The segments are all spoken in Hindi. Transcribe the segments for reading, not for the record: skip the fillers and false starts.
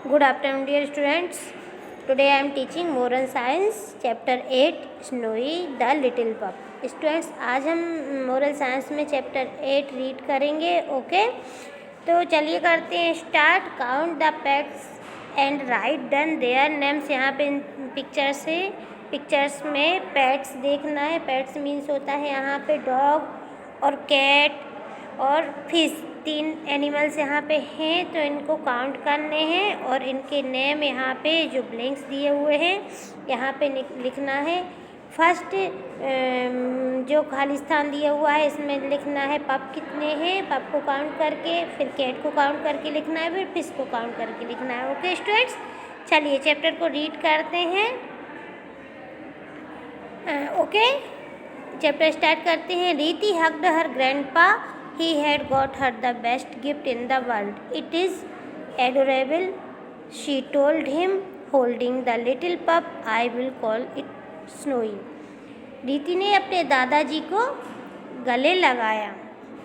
Good afternoon, dear students. Today I am teaching Moral Science, Chapter 8, Snowy the Little Pup. Students, आज हम मोरल साइंस में चैप्टर 8 रीड करेंगे. ओके, तो चलिए करते हैं start. Count the pets and right done their names. यहाँ पे पिक्चर्स में पेट्स देखना है. पेट्स मीन्स होता है यहाँ पे डॉग और कैट और फिश. 3 एनिमल्स यहाँ पे हैं, तो इनको काउंट करने हैं और इनके नेम यहाँ पे जो ब्लैंक्स दिए हुए हैं यहाँ पे लिखना है. फर्स्ट जो खाली स्थान दिया हुआ है इसमें लिखना है पप कितने हैं, पप को काउंट करके, फिर कैट को काउंट करके लिखना है, फिर फिश को काउंट करके लिखना है. ओके स्टूडेंट्स, चलिए चैप्टर को रीड करते हैं. ओके, चैप्टर स्टार्ट करते हैं. रीति hugged her grandpa. He had got her the best gift in the world. It is adorable, she told him, holding the little pup. I will call it Snowy. रीति ने अपने दादाजी को गले लगाया.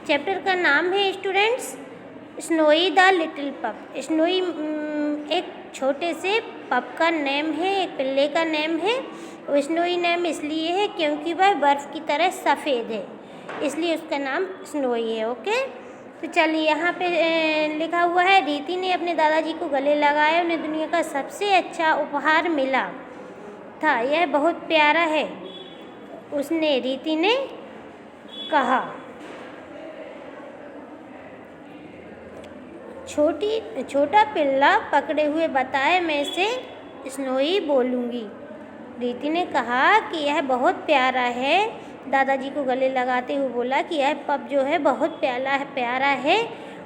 चैप्टर का नाम है स्टूडेंट्स स्नोई द लिटिल पप. स्नोई एक छोटे से पप का नेम है, एक पिल्ले का नेम है. और स्नोई नेम इसलिए है क्योंकि वह बर्फ़ की तरह सफ़ेद है, इसलिए उसका नाम स्नोई है. ओके, तो चलिए यहाँ पे लिखा हुआ है रीति ने अपने दादाजी को गले लगाया. उन्हें दुनिया का सबसे अच्छा उपहार मिला था, यह बहुत प्यारा है, उसने रीति ने कहा. छोटा पिल्ला पकड़े हुए बताए, मैं से स्नोई बोलूँगी. रीति ने कहा कि यह बहुत प्यारा है. दादाजी को गले लगाते हुए बोला कि यह पप जो है बहुत प्यारा है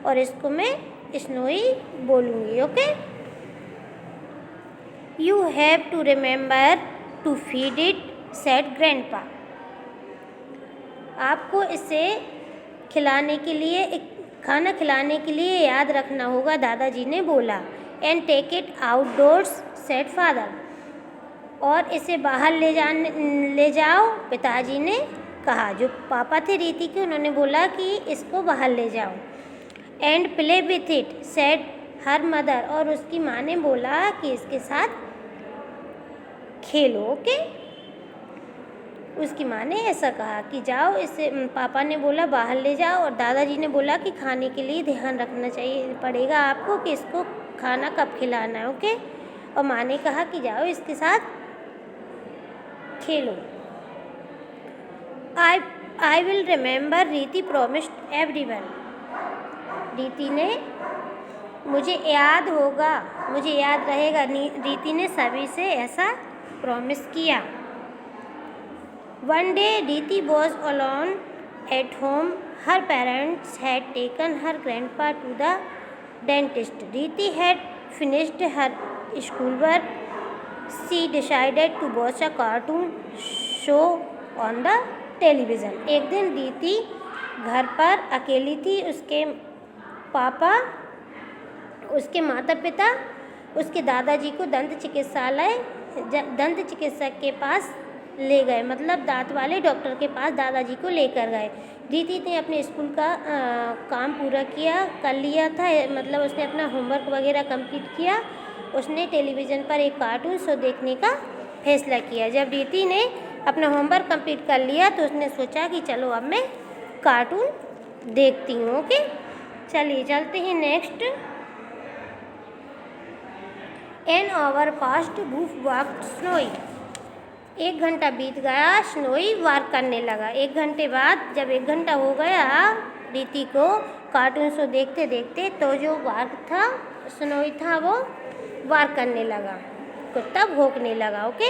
और इसको मैं स्नोई बोलूँगी. Okay, you have to remember to feed it, said grandpa. आपको इसे खिलाने के लिए, खाना खिलाने के लिए याद रखना होगा, दादाजी ने बोला. And take it outdoors, said father. और इसे बाहर ले जाओ, पिताजी ने कहा. जो पापा थे रीति के, उन्होंने बोला कि इसको बाहर ले जाओ. And play with it, said her mother. और उसकी माँ ने बोला कि इसके साथ खेलो. ओके, उसकी माँ ने ऐसा कहा कि जाओ, इसे पापा ने बोला बाहर ले जाओ, और दादाजी ने बोला कि खाने के लिए ध्यान रखना पड़ेगा आपको कि इसको खाना कब खिलाना है. ओके, और माँ ने कहा कि जाओ इसके साथ खेलो. आई विल रिमेंबर, रीति प्रॉमिस्ड एवरीवन. रीति ने मुझे याद होगा, मुझे याद रहेगा, रीति ने सभी से ऐसा प्रॉमिस किया. One day Riti was alone at home. Her parents had taken her grandpa to the dentist. Riti had finished her school work. She decided to watch a cartoon show on the television. एक दिन रीति घर पर अकेली थी. उसके पापा, उसके माता पिता उसके दादाजी को दंत चिकित्सक के पास ले गए, मतलब दांत वाले डॉक्टर के पास दादाजी को लेकर गए. रीति ने अपने स्कूल का काम पूरा कर लिया था, मतलब उसने अपना होमवर्क वगैरह कंप्लीट किया. उसने टेलीविज़न पर एक कार्टून शो देखने का फैसला किया. जब रीति ने अपना होमवर्क कंप्लीट कर लिया तो उसने सोचा कि चलो अब मैं कार्टून देखती हूँ. ओके, चलिए चलते हैं next. An hour past, woof walked snowy. 1 घंटा बीत गया, स्नोई वाक करने लगा. 1 घंटे बाद, जब 1 घंटा हो गया रीति को कार्टून शो देखते देखते, तो जो वाक था, स्नोई था, वो वाक करने लगा, कुत्ता भौंकने लगा. ओके,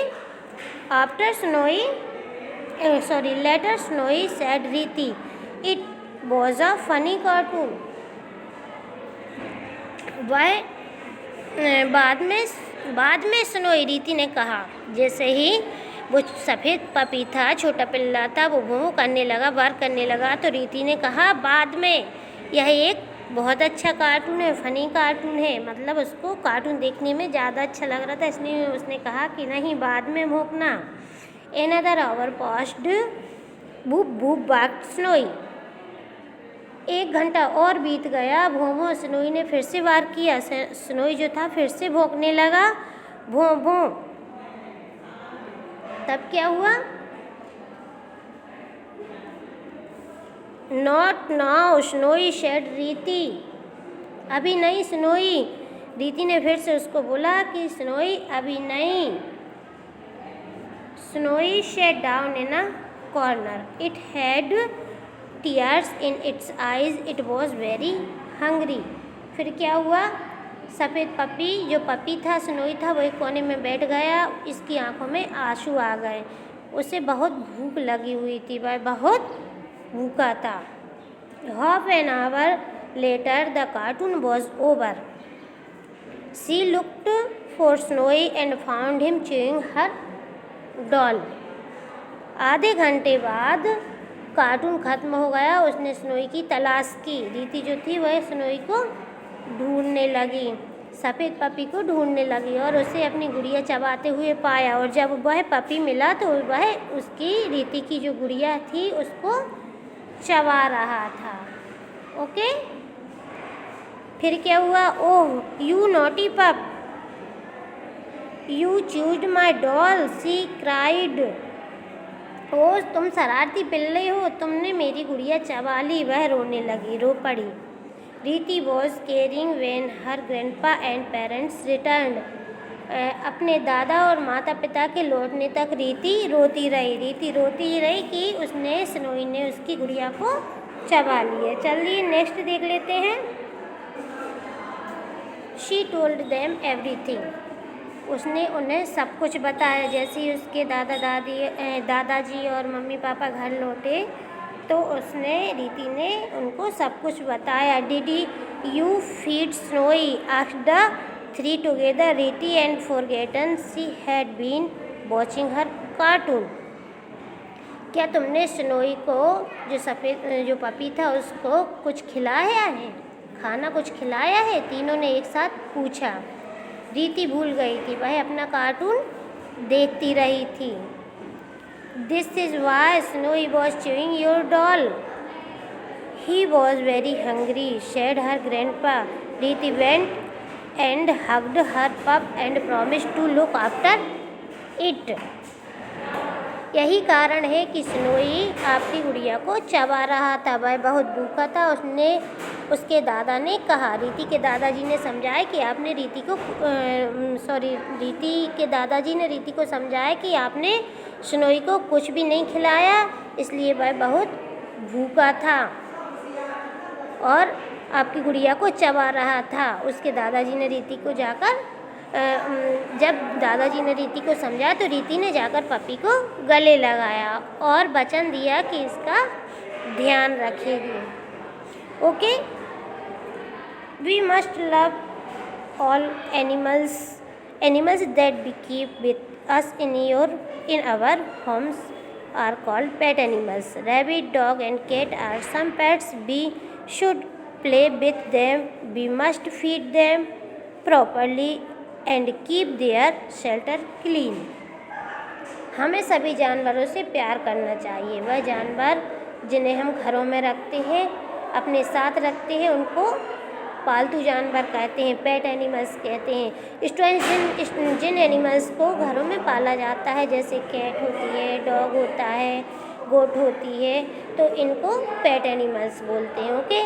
लेटर स्नोई सेड रीति, it was a funny cartoon. वह बाद में स्नोई, रीति ने कहा. जैसे ही वो सफ़ेद पपी था, छोटा पिल्ला था, वो भौं करने लगा, वार करने लगा, तो रीति ने कहा बाद में यह एक बहुत अच्छा कार्टून है, फ़नी कार्टून है. मतलब उसको कार्टून देखने में ज़्यादा अच्छा लग रहा था, इसलिए उसने कहा कि नहीं, बाद में भौंकना. Another hour passed, boop boop barked Snowy. 1 घंटा और बीत गया। भों भों स्नोई ने फिर से वार किया। स्नोई जो था फिर से भौंकने लगा, भों भों। तब क्या हुआ? नॉट नाउ स्नोई सेड रीति। अभी नहीं स्नोई। रीति ने फिर से उसको बोला कि स्नोई अभी नहीं। Snowy sat down in a corner. It had tears in its eyes. It was very hungry. फिर क्या हुआ? सफ़ेद पपी, जो पपी था, स्नोई था, वो एक कोने में बैठ गया। इसकी आंखों में आंसू आ गए। उसे बहुत भूख लगी हुई थी, वह बहुत भूखा था। Half an hour later the cartoon was over. She looked for snowy and found him chewing her doll. आधे घंटे बाद कार्टून ख़त्म हो गया। उसने स्नोई की तलाश की। रीति जो थी वह स्नोई को ढूंढने लगी, सफ़ेद पपी को ढूंढने लगी और उसे अपनी गुड़िया चबाते हुए पाया। और जब वह पपी मिला तो वह उसकी, रीति की जो गुड़िया थी, उसको चबा रहा था। ओके, फिर क्या हुआ? Oh you naughty pup, you chewed my doll, she cried. ओ तुम शरारती पिल्ले हो, तुमने मेरी गुड़िया चबा ली। वह रोने लगी, रो पड़ी। रीति was caring when her grandpa and parents returned. अपने दादा और माता पिता के लौटने तक रीति रोती रही। रीति रोती ही रही कि उसने, स्नोई ने उसकी गुड़िया को चबा लिया। चलिए नेक्स्ट देख लेते हैं। She told them everything. उसने उन्हें सब कुछ बताया। जैसे ही उसके दादाजी और मम्मी पापा घर लौटे तो उसने, रीति ने उनको सब कुछ बताया। Did you feed Snowy, asked the three together. Riti and forgotten she had been watching her cartoon. क्या तुमने स्नोई को, जो पपी था, उसको कुछ खिलाया है, खाना कुछ खिलाया है? तीनों ने एक साथ पूछा। रीति भूल गई थी, वह अपना कार्टून देखती रही थी। This is why Snowy was chewing your doll. He was very hungry, said her grandpa. Riti went and hugged her pup and promised to look after it. यही कारण है कि स्नोई आपकी गुड़िया को चबा रहा था। वह बहुत भूखा था। उसके दादा ने कहा, रीति के दादाजी ने समझाया कि आपने रीति के दादाजी ने रीति को समझाया कि आपने स्नोई को कुछ भी नहीं खिलाया, इसलिए वह बहुत भूखा था और आपकी गुड़िया को चबा रहा था। उसके दादाजी ने रीति को जब दादाजी ने रीति को समझाया तो रीति ने जाकर पपी को गले लगाया और वचन दिया कि इसका ध्यान रखेगी। Okay, we must love all animals that we keep with us in our homes are called pet animals. Rabbit, dog and cat are some pets. We should play with them. We must feed them properly and keep their shelter clean. हमें सभी जानवरों से प्यार करना चाहिए। वह जानवर जिन्हें हम घरों में रखते हैं, अपने साथ रखते हैं, उनको पालतू जानवर कहते हैं, पेट एनिमल्स कहते हैं। जिन एनिमल्स को घरों में पाला जाता है, जैसे कैट होती है, डॉग होता है, गोट होती है, तो इनको पेट एनिमल्स बोलते हैं। ओके,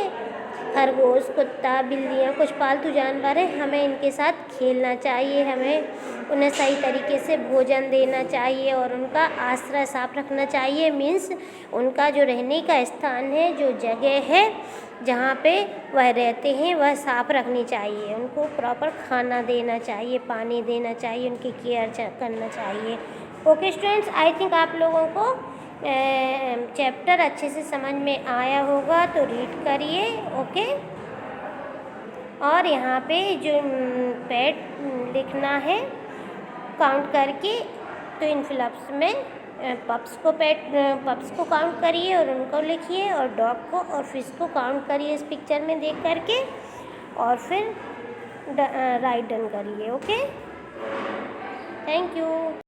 खरगोश, कुत्ता, बिल्लियाँ कुछ पालतू जानवर हैं। हमें इनके साथ खेलना चाहिए, हमें उन्हें सही तरीके से भोजन देना चाहिए और उनका आश्रय साफ रखना चाहिए। मीन्स उनका जो रहने का स्थान है, जो जगह है जहाँ पे वह रहते हैं, वह साफ रखनी चाहिए। उनको प्रॉपर खाना देना चाहिए, पानी देना चाहिए, उनकी केयर करना चाहिए। ओके स्टूडेंट्स, आई थिंक आप लोगों को चैप्टर अच्छे से समझ में आया होगा, तो रीड करिए। ओके, और यहाँ पे जो पेट लिखना है काउंट करके, तो इन फिलअप्स में पप्स को काउंट करिए और उनको लिखिए, और डॉग को और फिश को काउंट करिए इस पिक्चर में देख करके, और फिर राइट डन करिए। Okay, thank you.